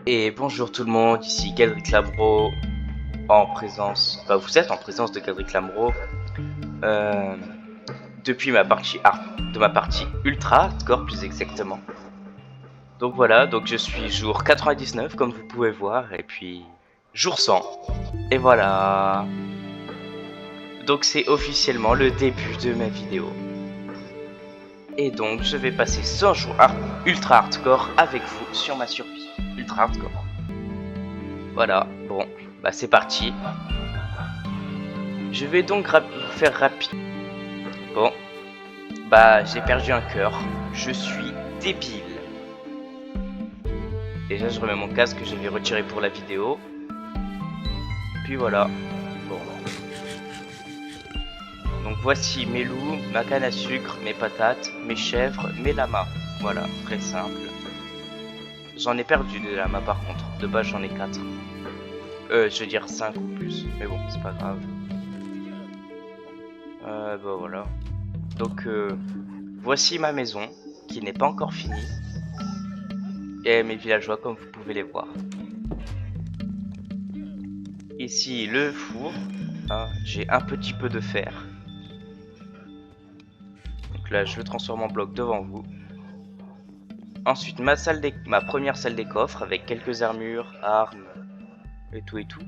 Et bonjour tout le monde, ici Gadrick Labro en présence, vous êtes en présence de Gadrick Labro depuis ma partie ultra hardcore plus exactement. Donc voilà, donc je suis jour 99 comme vous pouvez voir et puis jour 100 et voilà. Donc c'est officiellement le début de ma vidéo. Et donc je vais passer 100 jours ultra hardcore avec vous sur ma survie ultra hardcore. Voilà, bon, bah c'est parti. Je vais donc vous faire rapide. Bon, bah j'ai perdu un cœur. Je suis débile. Déjà je remets mon casque que j'avais retiré pour la vidéo. Puis voilà. Bon. Donc voici mes loups, ma canne à sucre, mes patates, mes chèvres, mes lamas. Voilà, très simple. J'en ai perdu des lamas par contre. De base j'en ai 4. Je veux dire 5 ou plus. Mais bon, c'est pas grave. Bah voilà. Donc voici ma maison qui n'est pas encore finie. Et mes villageois comme vous pouvez les voir. Ici le four. Ah, j'ai un petit peu de fer. Donc là je le transforme en bloc devant vous. Ensuite ma première salle des coffres avec quelques armures, armes et tout et tout.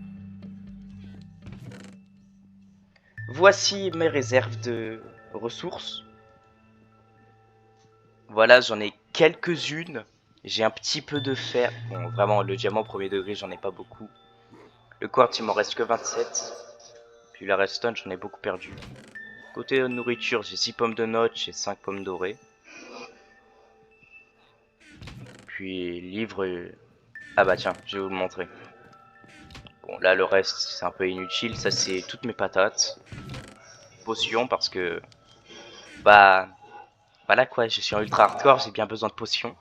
Voici mes réserves de ressources. Voilà, j'en ai quelques-unes. J'ai un petit peu de fer. Bon, vraiment, le diamant premier degré, j'en ai pas beaucoup. Le quartz, il m'en reste que 27. Puis la redstone, j'en ai beaucoup perdu. Côté nourriture, j'ai 6 pommes de notch et 5 pommes dorées. Puis livre... Ah bah tiens, je vais vous le montrer. Bon, là, le reste, c'est un peu inutile. Ça, c'est toutes mes patates. Potions, parce que... Bah... Voilà quoi, je suis en ultra hardcore, j'ai bien besoin de potions.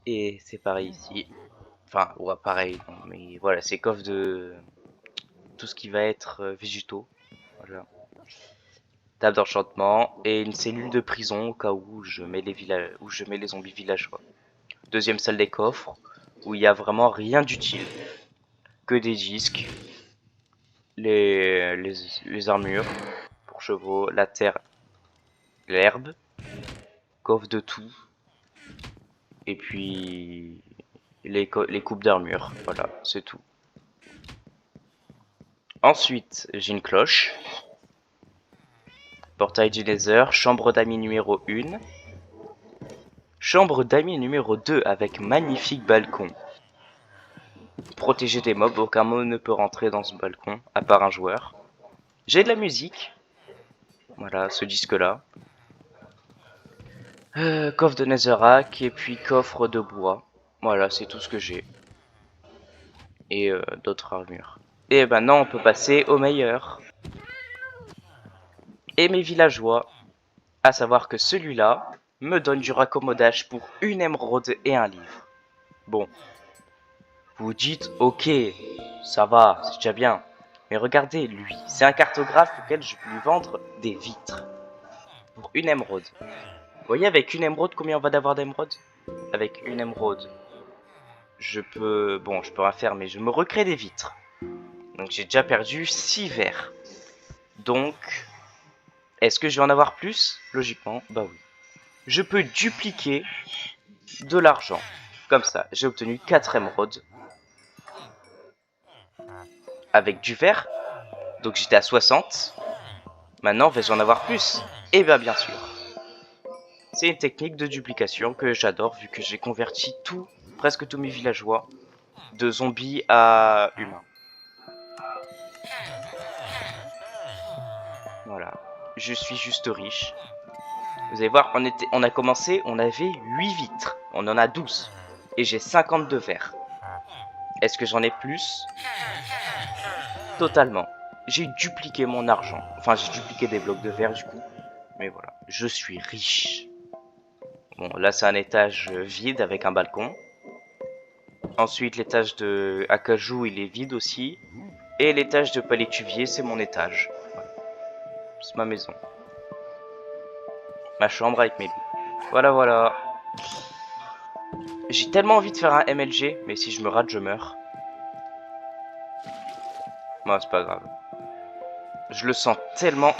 Et c'est pareil ici. Enfin, ouais, pareil. Mais voilà, c'est coffre de... Tout ce qui va être végétaux. Voilà. Table d'enchantement. Et une cellule de prison au cas où je mets les zombies villageois. Deuxième salle des coffres. Où il y a vraiment rien d'utile. Que des disques. Les armures. Pour chevaux. La terre. L'herbe. Coffre de tout. Et puis... Les coupes d'armure. Voilà, c'est tout. Ensuite, j'ai une cloche. Portail du Nether, chambre d'amis numéro 1. Chambre d'amis numéro 2 avec magnifique balcon. Protéger des mobs, aucun mob ne peut rentrer dans ce balcon, à part un joueur. J'ai de la musique. Voilà, ce disque-là. Coffre de Netherrack et puis coffre de bois. Voilà, c'est tout ce que j'ai. Et d'autres armures. Et maintenant, on peut passer au meilleur. Et mes villageois. À savoir que celui-là me donne du raccommodage pour une émeraude et un livre. Bon. Vous dites, ok, ça va, c'est déjà bien. Mais regardez, lui, c'est un cartographe auquel je peux lui vendre des vitres. Pour une émeraude. Vous voyez, avec une émeraude, combien on va d'avoir d'émeraudes? Avec une émeraude, je peux rien faire, mais je me recrée des vitres. Donc j'ai déjà perdu 6 verres. Donc, est-ce que je vais en avoir plus? Logiquement, bah oui. Je peux dupliquer de l'argent. Comme ça, j'ai obtenu 4 émeraudes. Avec du verre. Donc j'étais à 60. Maintenant, vais-je en avoir plus? Eh bien sûr. C'est une technique de duplication que j'adore vu que j'ai converti presque tous mes villageois de zombies à humains. Voilà. Je suis juste riche. Vous allez voir, on a commencé, on avait 8 vitres. On en a 12. Et j'ai 52 verres. Est-ce que j'en ai plus? Totalement. J'ai dupliqué mon argent. Enfin, j'ai dupliqué des blocs de verre du coup. Mais voilà, je suis riche. Bon, là c'est un étage vide avec un balcon. Ensuite, l'étage de Acajou, il est vide aussi. Et l'étage de Palétuvier, c'est mon étage. Voilà. C'est ma maison. Ma chambre avec mes lits. Voilà, voilà. J'ai tellement envie de faire un MLG, mais si je me rate, je meurs. Moi, c'est pas grave. Je le sens tellement.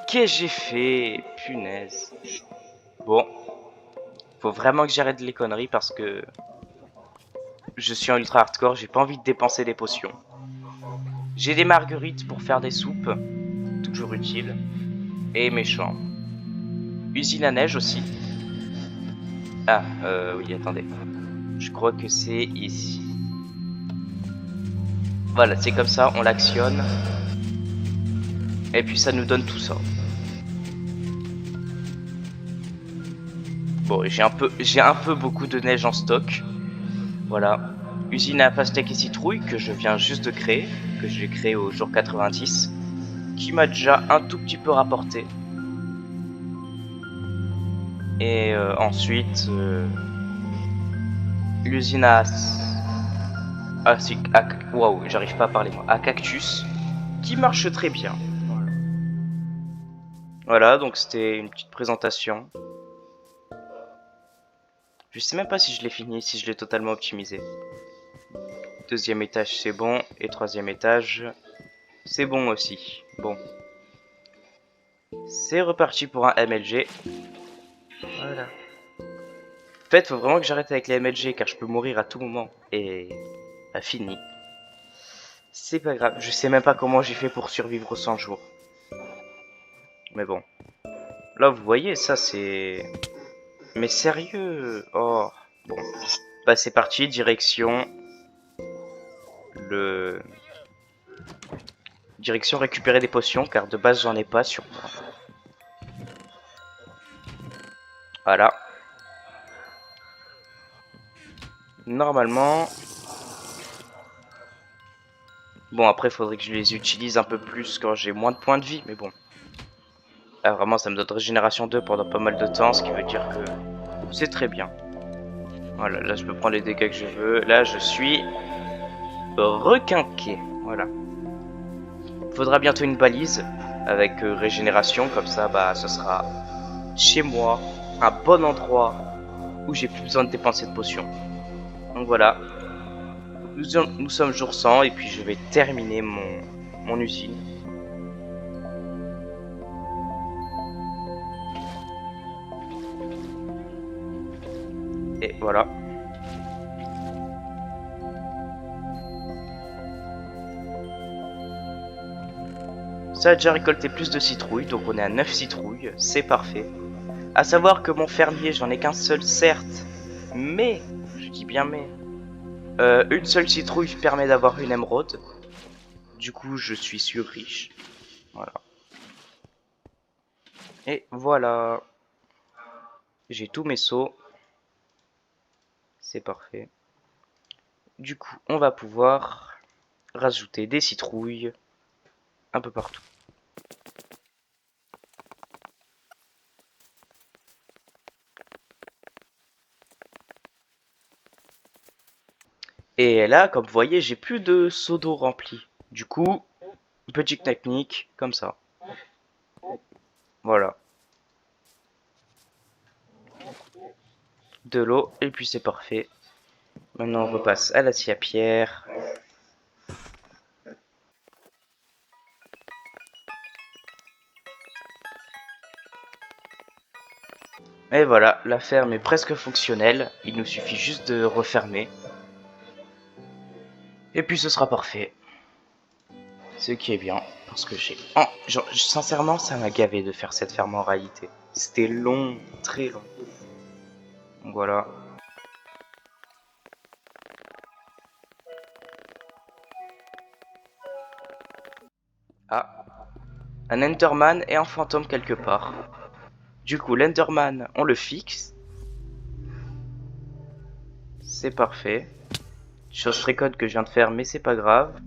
Qu'est-ce que j'ai fait? Punaise. Bon. Faut vraiment que j'arrête les conneries parce que je suis en ultra hardcore, j'ai pas envie de dépenser des potions. J'ai des marguerites pour faire des soupes, toujours utile. Et méchant. Usine à neige aussi. Ah, oui, attendez. Je crois que c'est ici. Voilà, c'est comme ça, on l'actionne. Et puis ça nous donne tout ça. Bon, j'ai un peu beaucoup de neige en stock. Voilà. Usine à pastèque et citrouille que je viens juste de créer, que j'ai créé au jour 90, qui m'a déjà un tout petit peu rapporté. Et ensuite, l'usine à... Waouh, j'arrive pas à parler moi. À cactus, qui marche très bien. Voilà, donc c'était une petite présentation. Je sais même pas si je l'ai fini, si je l'ai totalement optimisé. Deuxième étage, c'est bon. Et troisième étage, c'est bon aussi. Bon. C'est reparti pour un MLG. Voilà. En fait, faut vraiment que j'arrête avec les MLG car je peux mourir à tout moment. Et... bah, fini. C'est pas grave. Je sais même pas comment j'ai fait pour survivre 100 jours. Mais bon. Là, vous voyez, ça c'est... Mais sérieux? Oh. Bon. Bah, c'est parti. Direction... Direction récupérer des potions car de base j'en ai pas sur moi. Voilà. Normalement... Bon, après, il faudrait que je les utilise un peu plus quand j'ai moins de points de vie, mais bon. Là, vraiment, ça me donne régénération 2 pendant pas mal de temps, ce qui veut dire que c'est très bien. Voilà, là, je peux prendre les dégâts que je veux. Là, je suis requinqué. Voilà. Faudra bientôt une balise avec régénération, comme ça, bah, ce sera chez moi, un bon endroit où j'ai plus besoin de dépenser de potions. Donc voilà. Nous sommes jour 100 et puis je vais terminer mon usine. Et voilà. Ça a déjà récolté plus de citrouilles, donc on est à 9 citrouilles, c'est parfait. A savoir que mon fermier, j'en ai qu'un seul, certes, mais, je dis bien mais, une seule citrouille permet d'avoir une émeraude. Du coup, je suis sûr riche. Voilà. Et voilà. J'ai tous mes seaux. C'est parfait. Du coup, on va pouvoir rajouter des citrouilles un peu partout. Et là, comme vous voyez, j'ai plus de seaux d'eau remplis. Du coup, petite technique, comme ça. Voilà. De l'eau, et puis c'est parfait. Maintenant, on repasse à la scie à pierre. Et voilà, la ferme est presque fonctionnelle. Il nous suffit juste de refermer. Et puis ce sera parfait. Ce qui est bien, parce que j'ai... Oh, genre, sincèrement, ça m'a gavé de faire cette ferme en réalité. C'était long, très long. Donc voilà. Ah, un Enderman et un fantôme quelque part. Du coup, l'Enderman, on le fixe. C'est parfait. Chose très conne que je viens de faire, mais c'est pas grave.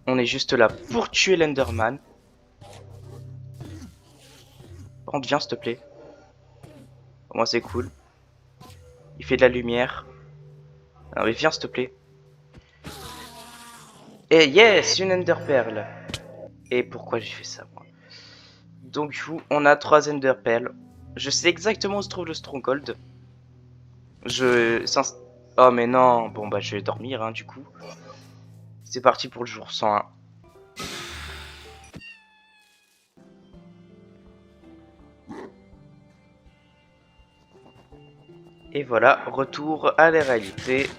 On est juste là pour tuer l'Enderman. Rentre, viens, s'il te plaît. Au moins, c'est cool. Il fait de la lumière. Non, mais viens, s'il te plaît. Et yes, une Ender Pearl. Et pourquoi j'ai fait ça, moi? Donc, on a 3 Ender Pearls. Je sais exactement où se trouve le Stronghold. Oh mais non. Bon bah je vais dormir hein, du coup. C'est parti pour le jour 101. Et voilà, retour à la réalité.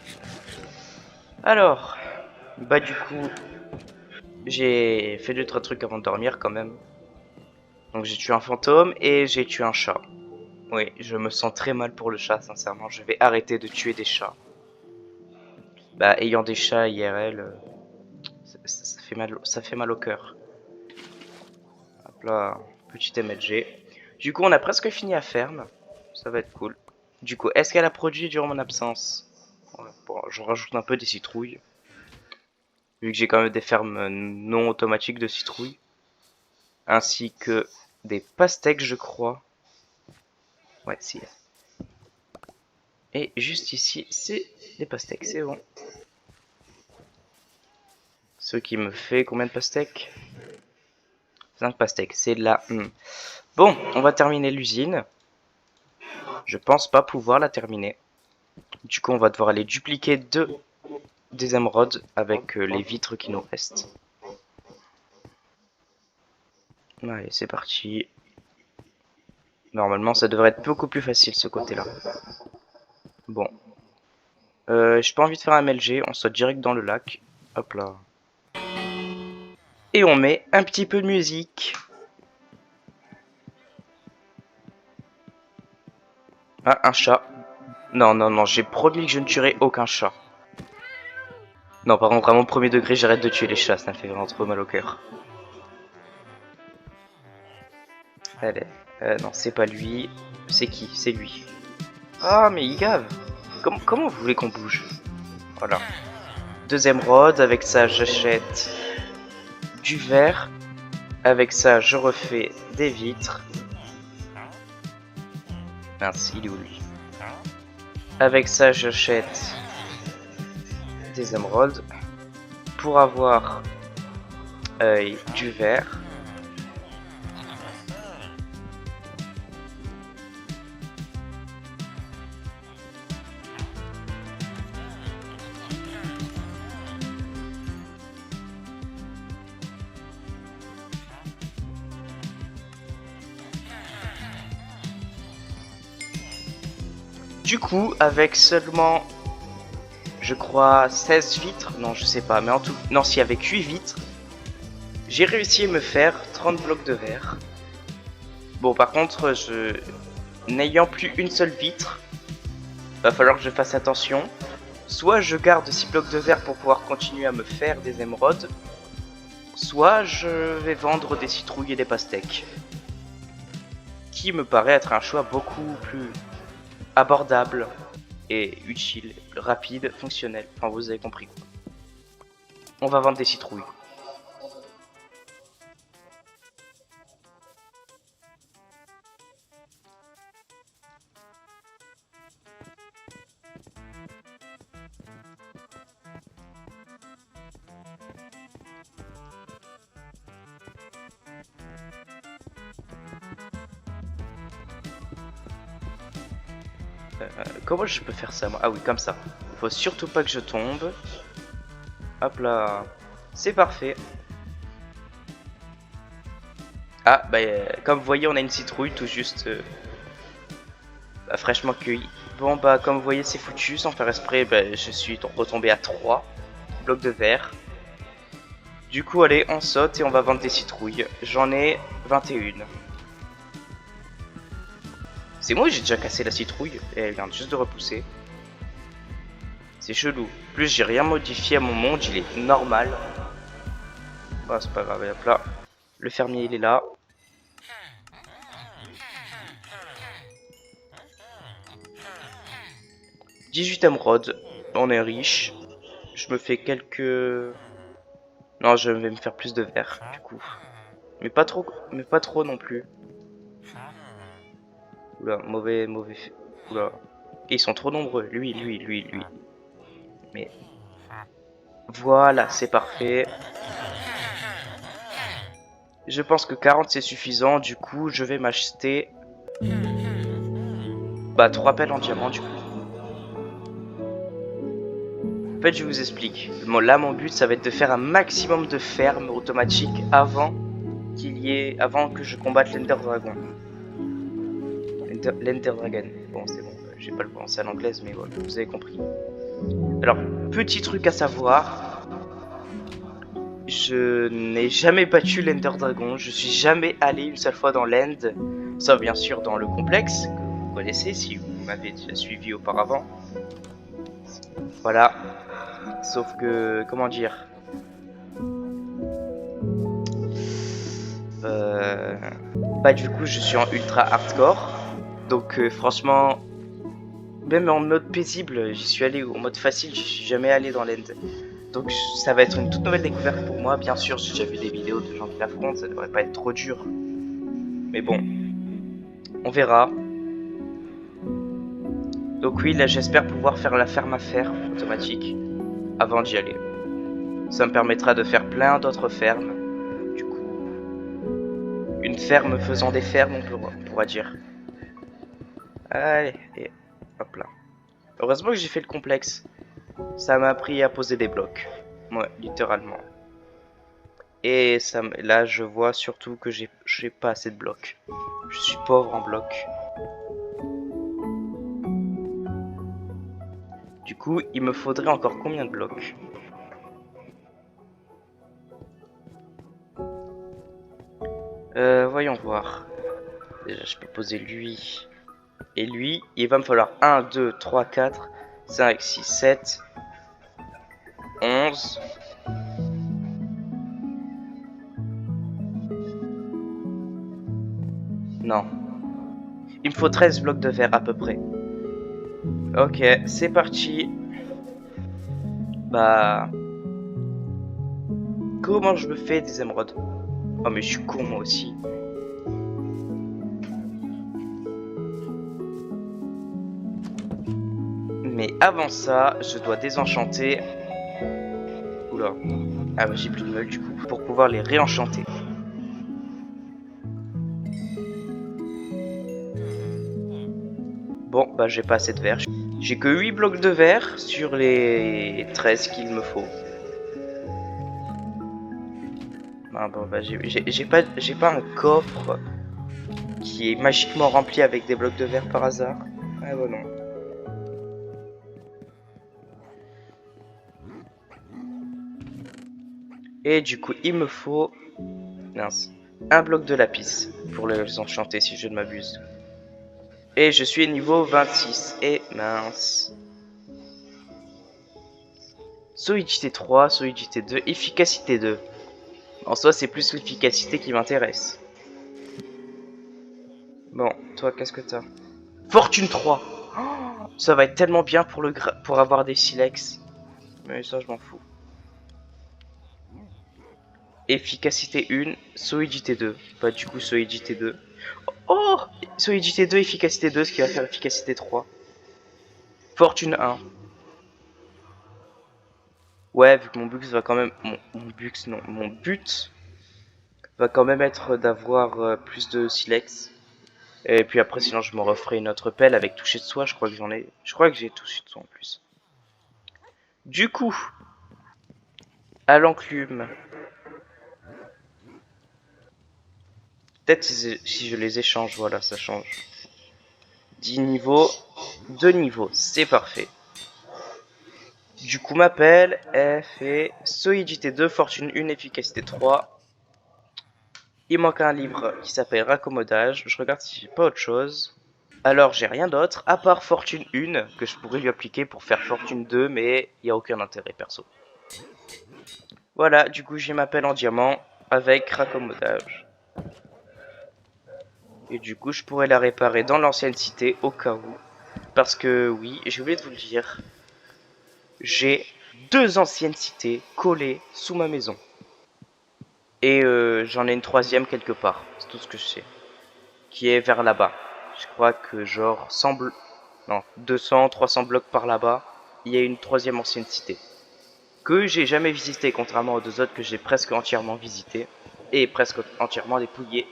Alors, bah du coup, j'ai fait 2-3 trucs avant de dormir quand même. Donc j'ai tué un fantôme et j'ai tué un chat. Oui, je me sens très mal pour le chat, sincèrement. Je vais arrêter de tuer des chats. Bah, ayant des chats IRL, ça fait mal au cœur. Hop là, petit MLG. Du coup, on a presque fini à ferme. Ça va être cool. Du coup, est-ce qu'elle a produit durant mon absence? Bon, je rajoute un peu des citrouilles. Vu que j'ai quand même des fermes non automatiques de citrouilles. Ainsi que des pastèques, je crois. Ouais, si. Et juste ici, c'est des pastèques, c'est bon. Ce qui me fait combien de pastèques? 5 pastèques, c'est là. Bon, on va terminer l'usine. Je pense pas pouvoir la terminer. Du coup, on va devoir aller dupliquer des émeraudes avec les vitres qui nous restent. Allez, c'est parti. Normalement, ça devrait être beaucoup plus facile ce côté-là. Bon. J'ai pas envie de faire un MLG, on saute direct dans le lac. Hop là. Et on met un petit peu de musique. Ah, un chat. Non, non, non, j'ai promis que je ne tuerai aucun chat. Non, par contre, vraiment, premier degré, j'arrête de tuer les chats, ça me fait vraiment trop mal au cœur. Allez, non, c'est pas lui. C'est qui? C'est lui. Ah, mais il gave. Comment vous voulez qu'on bouge? Voilà. 2 émeraudes, avec ça, j'achète du verre. Avec ça, je refais des vitres. Mince, il est où lui? Avec ça, j'achète des émeraudes pour avoir du verre. Du coup, avec seulement, je crois, 16 vitres, non, je sais pas, mais en tout, non, si avec 8 vitres, j'ai réussi à me faire 30 blocs de verre. Bon, par contre, n'ayant plus une seule vitre, va falloir que je fasse attention. Soit je garde 6 blocs de verre pour pouvoir continuer à me faire des émeraudes, soit je vais vendre des citrouilles et des pastèques. Qui me paraît être un choix beaucoup plus abordable et utile, rapide, fonctionnel. Enfin, vous avez compris quoi. On va vendre des citrouilles. Comment je peux faire ça moi? Ah oui, comme ça. Faut surtout pas que je tombe. Hop là. C'est parfait. Ah, bah, comme vous voyez, on a une citrouille tout juste fraîchement cueillie. Bon, bah, comme vous voyez, c'est foutu. Sans faire exprès, bah, je suis retombé à 3 blocs de verre. Du coup, allez, on saute et on va vendre des citrouilles. J'en ai 21. C'est moi, j'ai déjà cassé la citrouille et elle vient juste de repousser. C'est chelou. En plus, j'ai rien modifié à mon monde, il est normal. Bah, c'est pas grave, hop là. Le fermier, il est là. « 18 émeraudes, on est riche. Je me fais quelques... Non, je vais me faire plus de verre, du coup. Mais pas trop non plus. Oula, mauvais. Oula. Et ils sont trop nombreux, lui. Mais... Voilà, c'est parfait. Je pense que 40 c'est suffisant, du coup, je vais m'acheter... Bah, 3 pelles en diamant, du coup. En fait, je vous explique. Là, mon but, ça va être de faire un maximum de fermes automatiques avant avant que je combatte l'Ender Dragon. L'Ender Dragon. Bon, c'est bon. Je vais pas le prononcer à l'anglaise, mais voilà, vous avez compris. Alors, petit truc à savoir. Je n'ai jamais battu l'Ender Dragon. Je suis jamais allé une seule fois dans l'End. Sauf bien sûr dans le complexe, que vous connaissez si vous m'avez déjà suivi auparavant. Voilà. Sauf que, comment dire, bah du coup je suis en ultra hardcore. Donc franchement, même en mode paisible, j'y suis allé, au mode facile, j'y suis jamais allé dans l'end. Donc ça va être une toute nouvelle découverte pour moi. Bien sûr, j'ai déjà vu des vidéos de gens qui l'affrontent, ça devrait pas être trop dur. Mais bon, on verra. Donc oui, là j'espère pouvoir faire la ferme à fer automatique avant d'y aller. Ça me permettra de faire plein d'autres fermes. Du coup, une ferme faisant des fermes, on pourra dire. Allez, et hop là. Heureusement que j'ai fait le complexe. Ça m'a appris à poser des blocs. Ouais, littéralement. Et ça, là, je vois surtout que j'ai pas assez de blocs. Je suis pauvre en blocs. Du coup, il me faudrait encore combien de blocs? Voyons voir. Déjà, je peux poser lui et lui. Il va me falloir 1, 2, 3, 4, 5, 6, 7, 11. Non. Il me faut 13 blocs de verre à peu près. Ok, c'est parti. Bah... Comment je me fais des émeraudes? Oh mais je suis con moi aussi. Mais avant ça, je dois désenchanter. Oula. Ah bah j'ai plus de meules du coup. Pour pouvoir les réenchanter. Bon bah j'ai pas assez de verre. J'ai que 8 blocs de verre sur les 13 qu'il me faut. Ah bon bah j'ai pas un coffre qui est magiquement rempli avec des blocs de verre par hasard. Ah bah non. Et du coup il me faut... Mince. Un bloc de lapis pour les enchanter si je ne m'abuse. Et je suis niveau 26. Et mince. Solidité 3, solidité 2, efficacité 2. En soi, c'est plus l'efficacité qui m'intéresse. Bon, toi, qu'est-ce que t'as? Fortune 3. Oh, ça va être tellement bien pour avoir des silex. Mais ça, je m'en fous. Efficacité 1, solidité 2. Bah, du coup, solidité 2. Oh, solidité 2, efficacité 2, ce qui va faire efficacité 3. Fortune 1. Ouais, vu que mon but va quand même... Mon but va quand même être d'avoir plus de silex. Et puis après, sinon, je me referai une autre pelle avec toucher de soie. Je crois que j'en ai. Je crois que j'ai touché de soie en plus. Du coup, à l'enclume. Peut-être si je les échange, voilà, ça change. 10 niveaux, 2 niveaux, c'est parfait. Du coup, ma pelle, elle fait solidité 2, fortune 1, efficacité 3. Il manque un livre qui s'appelle raccommodage. Je regarde si j'ai pas autre chose. Alors, j'ai rien d'autre, à part fortune 1, que je pourrais lui appliquer pour faire fortune 2, mais il n'y a aucun intérêt perso. Voilà, du coup, j'ai ma pelle en diamant avec raccommodage. Et du coup, je pourrais la réparer dans l'ancienne cité au cas où. Parce que, oui, j'ai oublié de vous le dire, j'ai 2 anciennes cités collées sous ma maison. Et j'en ai une troisième quelque part, c'est tout ce que je sais. Qui est vers là-bas. Je crois que genre 200, 300 blocs par là-bas, il y a une troisième ancienne cité. Que j'ai jamais visité, contrairement aux deux autres que j'ai presque entièrement visité. Et presque entièrement dépouillé.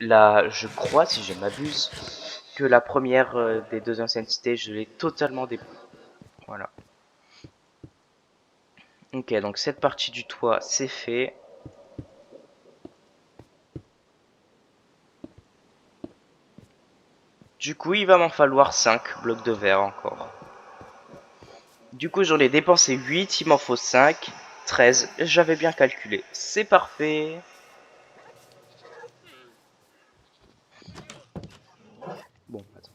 Là, je crois, si je m'abuse, que la première des 2 anciennes cités, je l'ai totalement dépouillée. Voilà. Ok, donc cette partie du toit, c'est fait. Du coup, il va m'en falloir 5 blocs de verre encore. Du coup, j'en ai dépensé 8, il m'en faut 5. 13, j'avais bien calculé. C'est parfait. Bon, attends.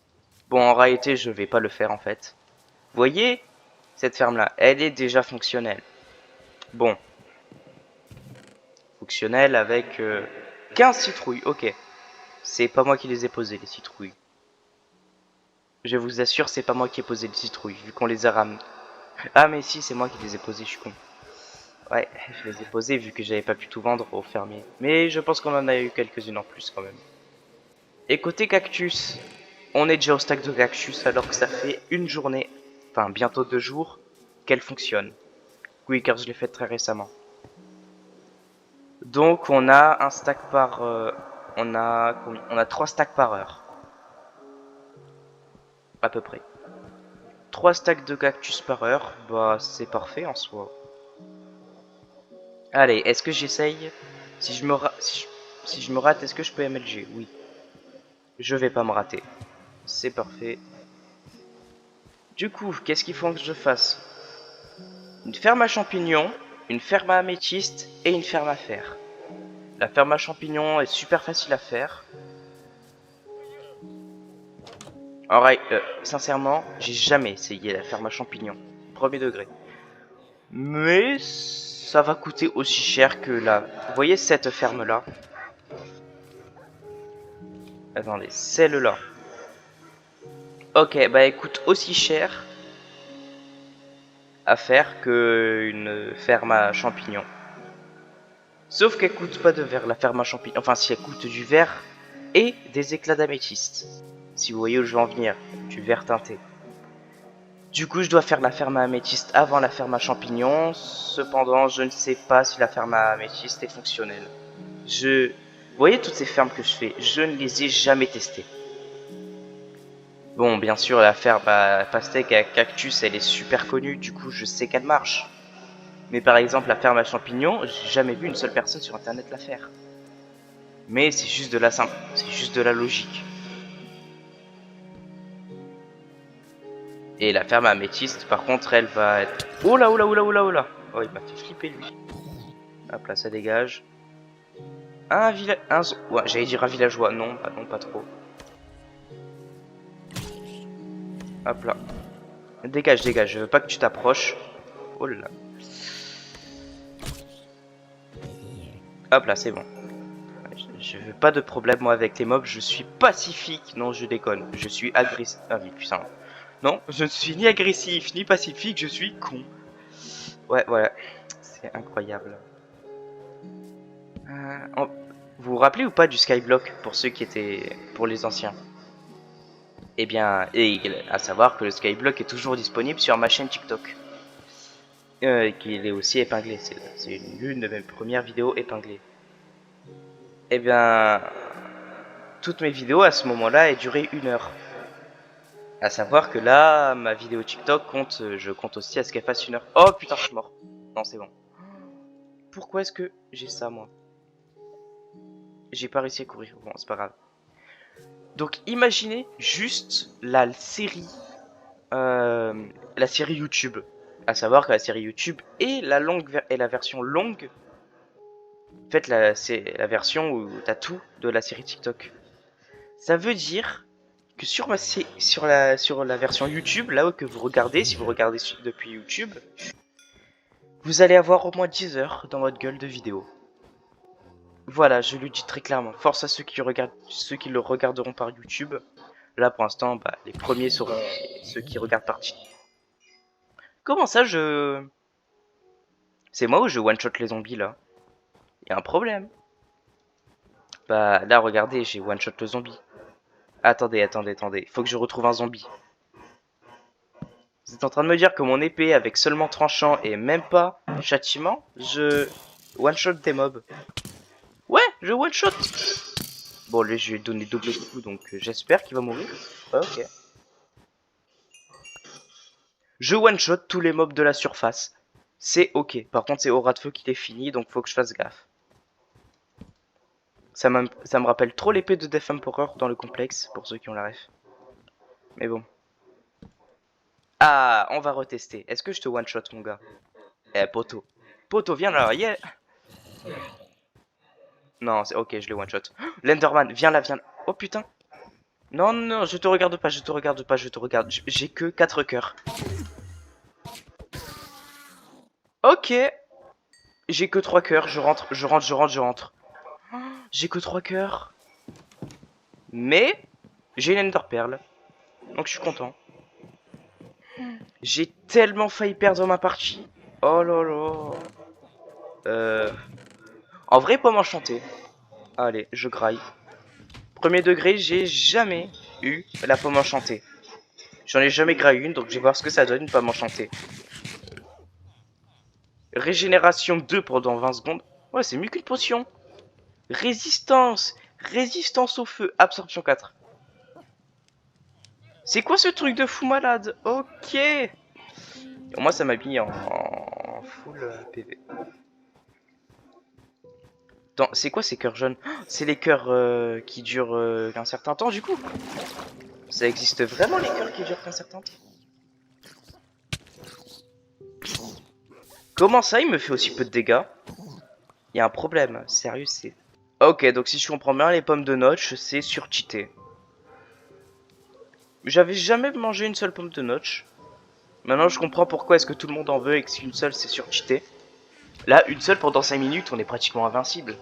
Bon, en réalité, je vais pas le faire en fait. Vous voyez, cette ferme-là, elle est déjà fonctionnelle. Bon, fonctionnelle avec 15 citrouilles, ok. C'est pas moi qui les ai posées, les citrouilles. Je vous assure, c'est pas moi qui ai posé les citrouilles, vu qu'on les a ramenées. Ah mais si, c'est moi qui les ai posées, je suis con. Ouais, je les ai posées vu que j'avais pas pu tout vendre aux fermiers. Mais je pense qu'on en a eu quelques-unes en plus quand même. Et côté cactus, on est déjà au stack de cactus alors que ça fait une journée, enfin bientôt 2 jours, qu'elle fonctionne. Oui, car je l'ai faite très récemment. Donc on a un stack par... on a 3 stacks par heure. À peu près. 3 stacks de cactus par heure, bah c'est parfait en soi. Allez, est-ce que j'essaye si je me si je me rate, est-ce que je peux MLG? Oui. Je vais pas me rater. C'est parfait. Du coup, qu'est-ce qu'il faut que je fasse? Une ferme à champignons, une ferme à améthyste et une ferme à fer. La ferme à champignons est super facile à faire. Alright, sincèrement, j'ai jamais essayé la ferme à champignons. Premier degré. Mais ça va coûter aussi cher que la... Vous voyez cette ferme-là? Attendez, celle-là. Ok, bah elle coûte aussi cher à faire qu'une ferme à champignons. Sauf qu'elle coûte pas de verre, la ferme à champignons. Enfin, si elle coûte du verre et des éclats d'améthyste. Si vous voyez où je veux en venir, du verre teinté. Du coup, je dois faire la ferme à améthyste avant la ferme à champignons. Cependant, je ne sais pas si la ferme à améthyste est fonctionnelle. Vous voyez toutes ces fermes que je fais, je ne les ai jamais testées. Bon, bien sûr, la ferme à pastèque et à cactus, elle est super connue, du coup, je sais qu'elle marche. Mais par exemple, la ferme à champignons, j'ai jamais vu une seule personne sur internet la faire. Mais c'est juste de la simple, c'est juste de la logique. Et la ferme à améthyste, par contre, elle va être... Oh là, oh là, oh là, oh là, oh là. Oh, il m'a fait flipper, lui. Hop là, ça dégage. Un village... Ouais, j'allais dire un villageois. Non, pas trop. Hop là. Dégage, dégage. Je veux pas que tu t'approches. Oh là. Hop là, c'est bon. Je veux pas de problème, moi, avec les mobs. Je suis pacifique. Non, je déconne. Je suis agressif. Ah oui, putain. Non, je ne suis ni agressif, ni pacifique. Je suis con. Ouais, voilà. C'est incroyable. Vous vous rappelez ou pas du Skyblock pour ceux qui étaient... pour les anciens? Eh bien, et à savoir que le Skyblock est toujours disponible sur ma chaîne TikTok. Qu'il est aussi épinglé, c'est l'une de mes premières vidéos épinglées. Eh bien, toutes mes vidéos à ce moment-là aient duré 1 heure. À savoir que là, ma vidéo TikTok compte, je compte aussi à ce qu'elle fasse 1 heure. Oh putain, je suis mort. Non, c'est bon. Pourquoi est-ce que j'ai ça, moi? J'ai pas réussi à courir. Bon, c'est pas grave. Donc, imaginez juste la série YouTube. À savoir que la série YouTube est la version longue. En fait, c'est la version où t'as tout de la série TikTok. Ça veut dire que sur la version YouTube, là où que vous regardez, si vous regardez depuis YouTube, vous allez avoir au moins 10 heures dans votre gueule de vidéo. Voilà, je le dis très clairement. Force à ceux qui le regarderont par YouTube. Là, pour l'instant, bah, les premiers seront ceux qui regardent par TikTok. Comment ça, c'est moi ou je one-shot les zombies, là? Y a un problème. Bah, là, regardez, j'ai one-shot le zombie. Attendez. Faut que je retrouve un zombie. Vous êtes en train de me dire que mon épée, avec seulement tranchant et même pas châtiment, je one-shot des mobs. Ouais, je one-shot. Bon, là, je lui ai donné double coup, donc j'espère qu'il va mourir. Ouais, ok. Je one-shot tous les mobs de la surface. c'est ok. Par contre, c'est au ras de feu qu'il est fini, donc faut que je fasse gaffe. Ça me rappelle trop l'épée de Death Emperor dans le complexe, pour ceux qui ont la ref. Mais bon. Ah, on va retester. Est-ce que je te one-shot, mon gars? Eh, poto. Poto, viens là, yeah. Non, c'est ok, je l'ai one-shot. Lenderman, viens là, viens là. Oh putain. Non, non, je te regarde pas, je te regarde pas, je te regarde. J'ai que 4 cœurs. Ok. J'ai que 3 cœurs, je rentre, je rentre, je rentre, je rentre. J'ai que 3 cœurs. Mais, j'ai une Ender Pearl. Donc je suis content. J'ai tellement failli perdre ma partie. Oh là là. En vrai, pomme enchantée. Allez, je graille. Premier degré, j'ai jamais eu la pomme enchantée. J'en ai jamais graillé une, donc je vais voir ce que ça donne, une pomme enchantée. Régénération 2 pendant 20 secondes. Ouais, c'est mieux qu'une potion. Résistance. Résistance au feu. Absorption 4. C'est quoi ce truc de fou malade? Ok. Moi, ça m'a mis en full PV. C'est quoi ces cœurs jaunes? C'est les cœurs qui durent un certain temps, du coup? Ça existe vraiment, les cœurs qui durent qu'un certain temps? Comment ça, il me fait aussi peu de dégâts? Il y a un problème, sérieux, c'est... Ok, donc si je comprends bien, les pommes de notch, c'est surcheaté. J'avais jamais mangé une seule pomme de notch. Maintenant, je comprends pourquoi est-ce que tout le monde en veut et que si une seule, c'est surcheaté. Là, une seule pendant 5 minutes, on est pratiquement invincible.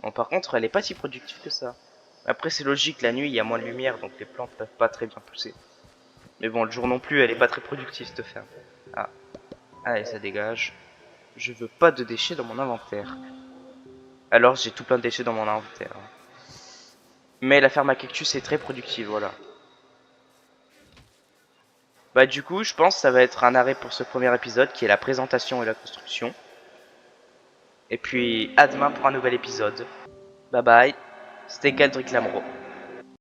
Bon, par contre, elle est pas si productive que ça. Après, c'est logique, la nuit, il y a moins de lumière, donc les plantes peuvent pas très bien pousser. Mais bon, le jour non plus, elle est pas très productive, cette ferme. Ah, allez, ça dégage. Je veux pas de déchets dans mon inventaire. Alors, j'ai tout plein de déchets dans mon inventaire. Mais la ferme à cactus est très productive, voilà. Bah du coup, je pense que ça va être un arrêt pour ce premier épisode, qui est la présentation et la construction. Et puis, à demain pour un nouvel épisode. Bye bye, c'était Galdric Lamro.